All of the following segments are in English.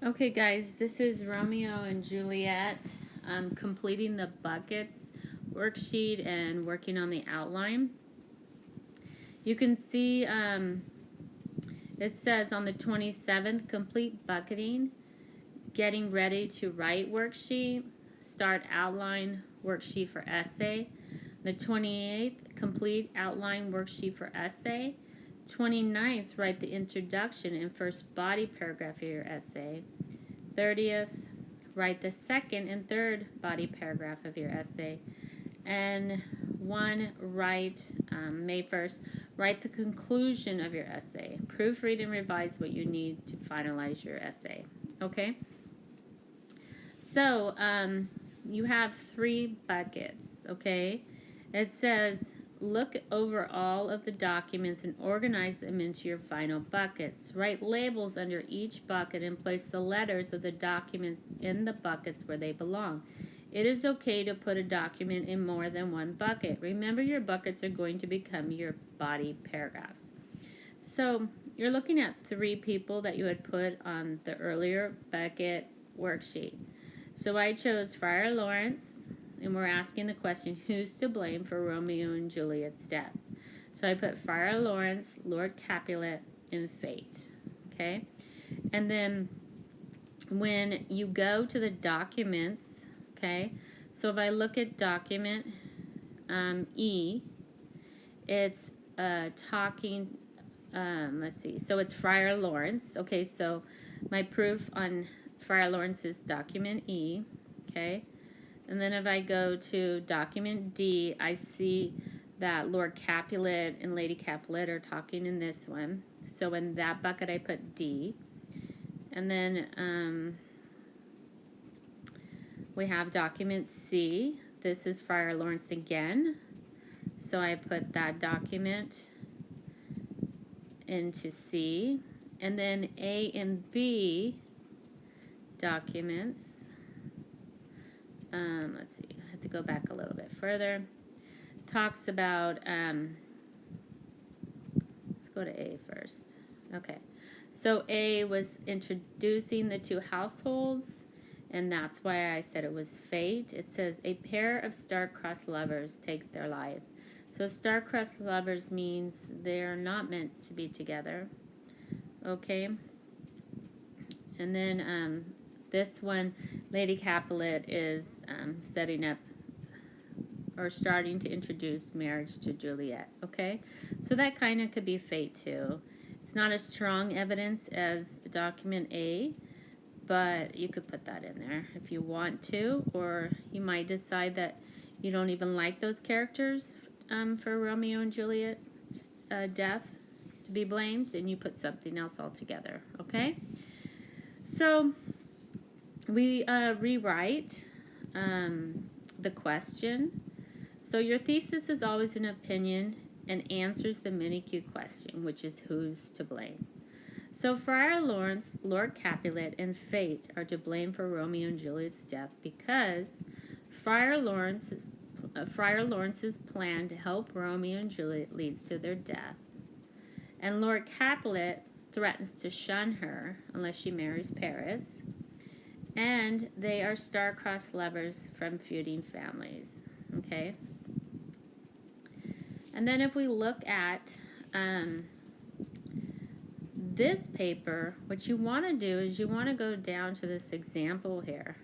Okay, guys, this is Romeo and Juliet completing the buckets worksheet and working on the outline. You can see it says on the 27th, complete bucketing, getting ready to write worksheet, start outline worksheet for essay. The 28th, complete outline worksheet for essay. 29th, write the introduction and first body paragraph of your essay. 30th, write the second and third body paragraph of your essay. And write May 1st, write the conclusion of your essay. Proofread and revise what you need to finalize your essay. Okay? So, you have 3 buckets, okay? It says, look over all of the documents and organize them into your final buckets. Write labels under each bucket and place the letters of the documents in the buckets where they belong. It is okay to put a document in more than one bucket. Remember, your buckets are going to become your body paragraphs. So, you're looking at 3 people that you had put on the earlier bucket worksheet. So I chose Friar Lawrence, and we're asking the question, who's to blame for Romeo and Juliet's death? So I put Friar Lawrence, Lord Capulet, and Fate. Okay? And then when you go to the documents, okay, so if I look at document E, it's talking, let's see, so it's Friar Lawrence. Okay, so my proof on Friar Lawrence's document E, okay? And then if I go to document D, I see that Lord Capulet and Lady Capulet are talking in this one. So in that bucket, I put D. And then we have document C. This is Friar Lawrence again. So I put that document into C. And then A and B documents. Let's see, I have to go back a little bit further. Talks about, let's go to A first. Okay, so A was introducing the 2 households, and that's why I said it was fate. It says, a pair of star-crossed lovers take their life. So star-crossed lovers means they're not meant to be together. Okay, and then this one, Lady Capulet is setting up or starting to introduce marriage to Juliet, okay? So that kind of could be fate too. It's not as strong evidence as document A, but you could put that in there if you want to, or you might decide that you don't even like those characters for Romeo and Juliet's death to be blamed, and you put something else altogether, okay? So we rewrite the question. So your thesis is always an opinion and answers the mini-Q question, which is who's to blame. So Friar Lawrence, Lord Capulet, and Fate are to blame for Romeo and Juliet's death because Friar Lawrence's plan to help Romeo and Juliet leads to their death. And Lord Capulet threatens to shun her unless she marries Paris. And they are star-crossed lovers from feuding families. Okay? And then if we look at this paper, what you want to do is you want to go down to this example here.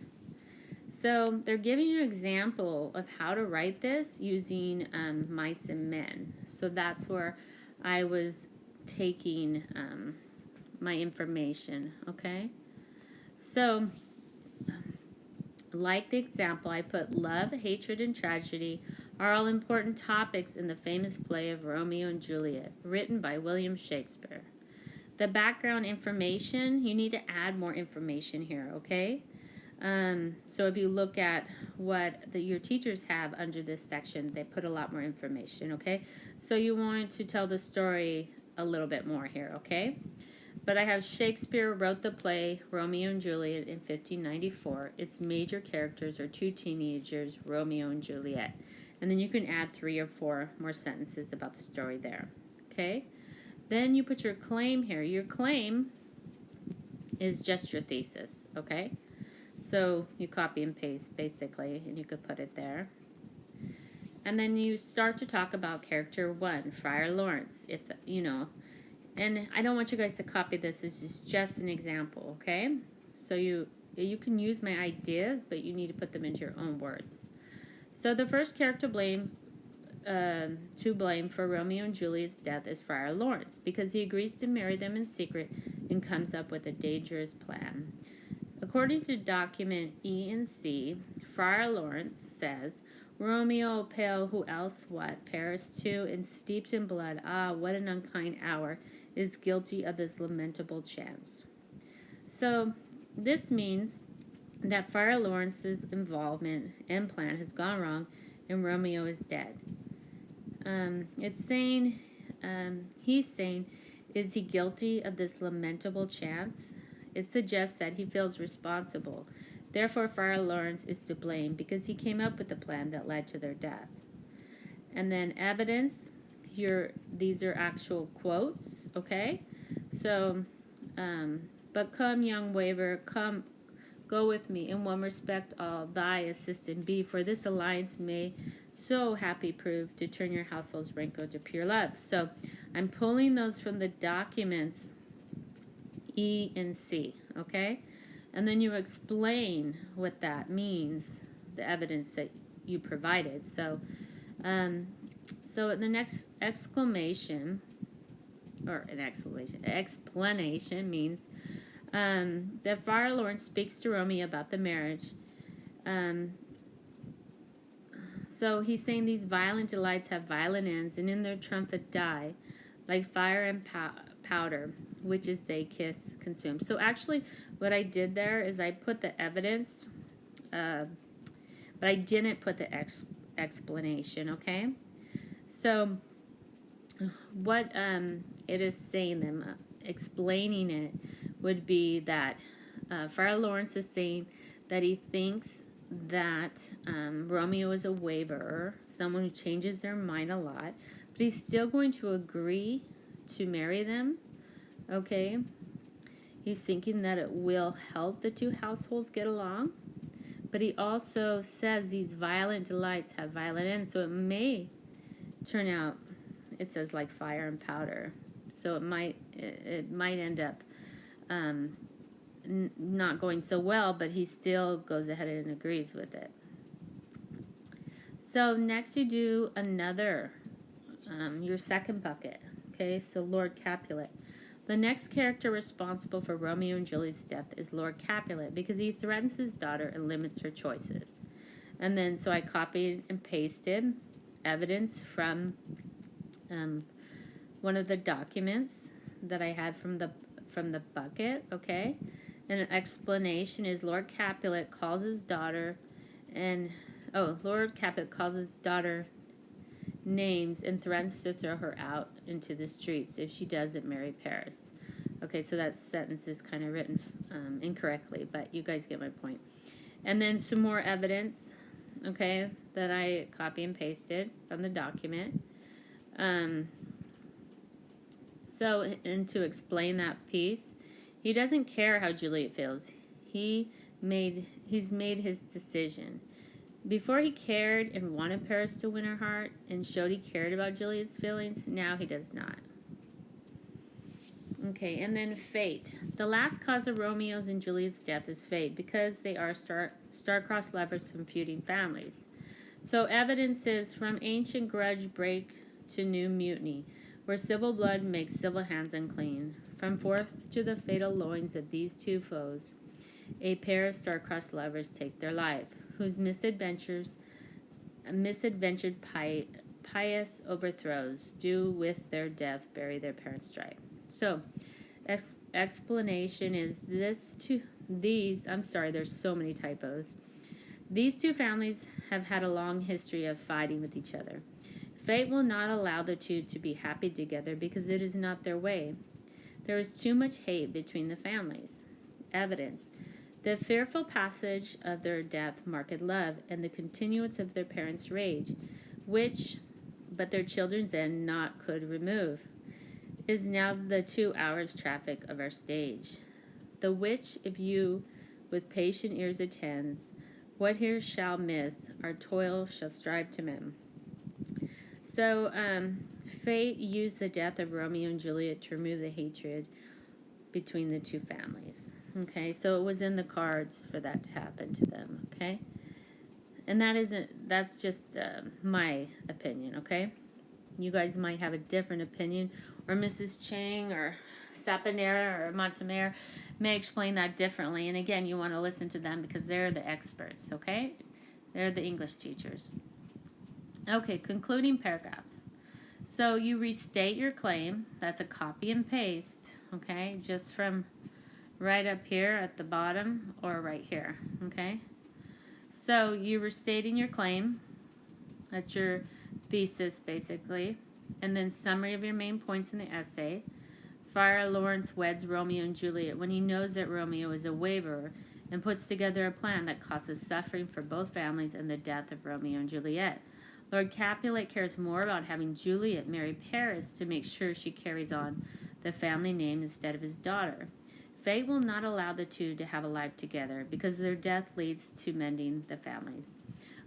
So they're giving you an example of how to write this using mice and men. So that's where I was taking my information, okay? So, like the example, I put love, hatred, and tragedy are all important topics in the famous play of Romeo and Juliet, written by William Shakespeare. The background information, you need to add more information here, okay? So if you look at what your teachers have under this section, they put a lot more information, okay? So you want to tell the story a little bit more here, okay? But I have Shakespeare wrote the play Romeo and Juliet in 1594. Its major characters are 2 teenagers, Romeo and Juliet. And then you can add 3 or 4 more sentences about the story there. Okay? Then you put your claim here. Your claim is just your thesis, okay? So you copy and paste basically, and you could put it there. And then you start to talk about character one, Friar Lawrence. If you know, and I don't want you guys to copy this. This is just an example, okay? So you can use my ideas, but you need to put them into your own words. So the first character to blame for Romeo and Juliet's death is Friar Lawrence, because he agrees to marry them in secret and comes up with a dangerous plan. According to document E and C, Friar Lawrence says, Romeo, pale, who else what, Paris too, and steeped in blood, ah, what an unkind hour, is guilty of this lamentable chance. So this means that Friar Lawrence's involvement and plan has gone wrong and Romeo is dead. It's saying, he's saying, is he guilty of this lamentable chance? It suggests that he feels responsible. Therefore, Friar Lawrence is to blame because he came up with the plan that led to their death. And then evidence, these are actual quotes, okay? So, but come, young waver, come, go with me. In one respect, I'll thy assistant be, for this alliance may so happy prove to turn your household's rancor to pure love. So I'm pulling those from the documents E and C, okay? And then you explain what that means, the evidence that you provided. So, so the next explanation means that Friar Lawrence speaks to Romeo about the marriage. So he's saying these violent delights have violent ends, and in their trumpet die, like fire and powder, which is they kiss, consume. So actually, what I did there is I put the evidence, but I didn't put the explanation, okay? So what it is saying, them explaining it, would be that Friar Lawrence is saying that he thinks that Romeo is a waverer, someone who changes their mind a lot, but he's still going to agree to marry them, okay? He's thinking that it will help the two households get along, but he also says these violent delights have violent ends, so it may turn out, it says like fire and powder, so it might end up not going so well, but he still goes ahead and agrees with it. So next you do another, your second bucket, okay? So Lord Capulet. The next character responsible for Romeo and Juliet's death is Lord Capulet, because he threatens his daughter and limits her choices. And then so I copied and pasted evidence from one of the documents that I had from the bucket, okay? And an explanation is Lord Capulet calls his daughter Lord Capulet calls his daughter names and threatens to throw her out into the streets if she doesn't marry Paris. Okay, so that sentence is kind of written incorrectly, but you guys get my point. And then some more evidence, okay, that I copy and pasted from the document. So, and to explain that piece, he doesn't care how Juliet feels. He's made his decision. Before he cared and wanted Paris to win her heart and showed he cared about Juliet's feelings, now he does not. Okay, and then fate. The last cause of Romeo's and Juliet's death is fate, because they are star-crossed lovers from feuding families. So evidence is from ancient grudge break to new mutiny, where civil blood makes civil hands unclean. From forth to the fatal loins of these two foes, a pair of star-crossed lovers take their life, whose misadventured pious overthrows do with their death bury their parents' strife. So, explanation is there's so many typos. These two families have had a long history of fighting with each other. Fate will not allow the two to be happy together because it is not their way. There is too much hate between the families. Evidence. The fearful passage of their death marked love and the continuance of their parents' rage, which, but their children's end not could remove, is now the 2 hours traffic of our stage. The which, if you with patient ears attends, what here shall miss, our toil shall strive to mend. So, fate used the death of Romeo and Juliet to remove the hatred between the two families. Okay, so it was in the cards for that to happen to them. Okay, and that's just my opinion. Okay, you guys might have a different opinion, or Mrs. Chang or Sapanera or Montemare may explain that differently. And again, you want to listen to them because they're the experts. Okay, they're the English teachers. Okay, concluding paragraph. So you restate your claim. That's a copy and paste, okay, just from right up here at the bottom or right here, okay? So you're restating your claim. That's your thesis, basically. And then summary of your main points in the essay. Friar Lawrence weds Romeo and Juliet when he knows that Romeo is a waverer and puts together a plan that causes suffering for both families and the death of Romeo and Juliet. Lord Capulet cares more about having Juliet marry Paris to make sure she carries on the family name instead of his daughter. Fate will not allow the two to have a life together because their death leads to mending the families.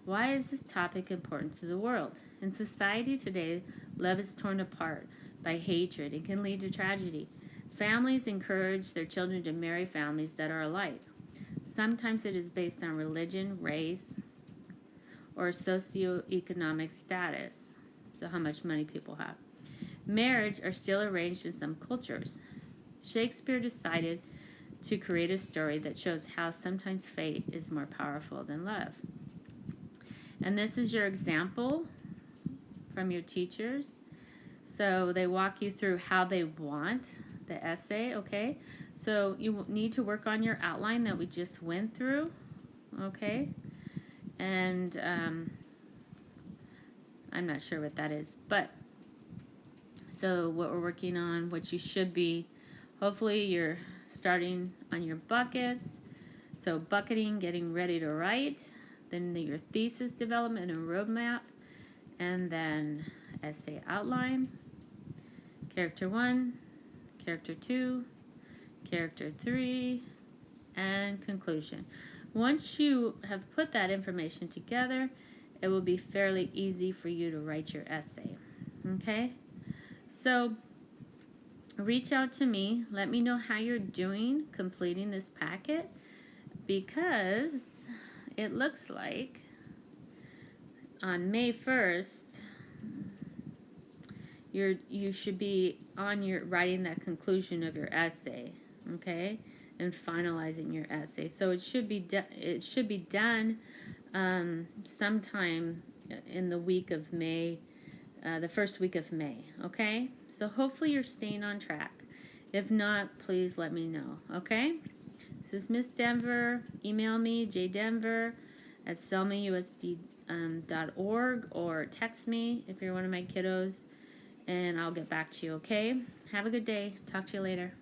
Why is this topic important to the world? In society today, love is torn apart by hatred and can lead to tragedy. Families encourage their children to marry families that are alike. Sometimes it is based on religion, race, or socioeconomic status, so how much money people have. Marriage are still arranged in some cultures. Shakespeare decided to create a story that shows how sometimes fate is more powerful than love. And this is your example from your teachers. So they walk you through how they want the essay, okay? So you need to work on your outline that we just went through, okay? And I'm not sure what that is, but so what we're working on, what you should be, hopefully you're starting on your buckets. So bucketing, getting ready to write, then your thesis development and roadmap, and then essay outline, character 1, character 2, character 3, and conclusion. Once you have put that information together, it will be fairly easy for you to write your essay. Okay? So, reach out to me. Let me know how you're doing completing this packet because it looks like on May 1st, you should be on your writing that conclusion of your essay, okay? And finalizing your essay. So it should be done sometime in the week of May, the first week of May. Okay. So hopefully you're staying on track. If not, please let me know. Okay. This is Miss Denver. Email me jdenver@selmausd.org or text me if you're one of my kiddos, and I'll get back to you. Okay. Have a good day. Talk to you later.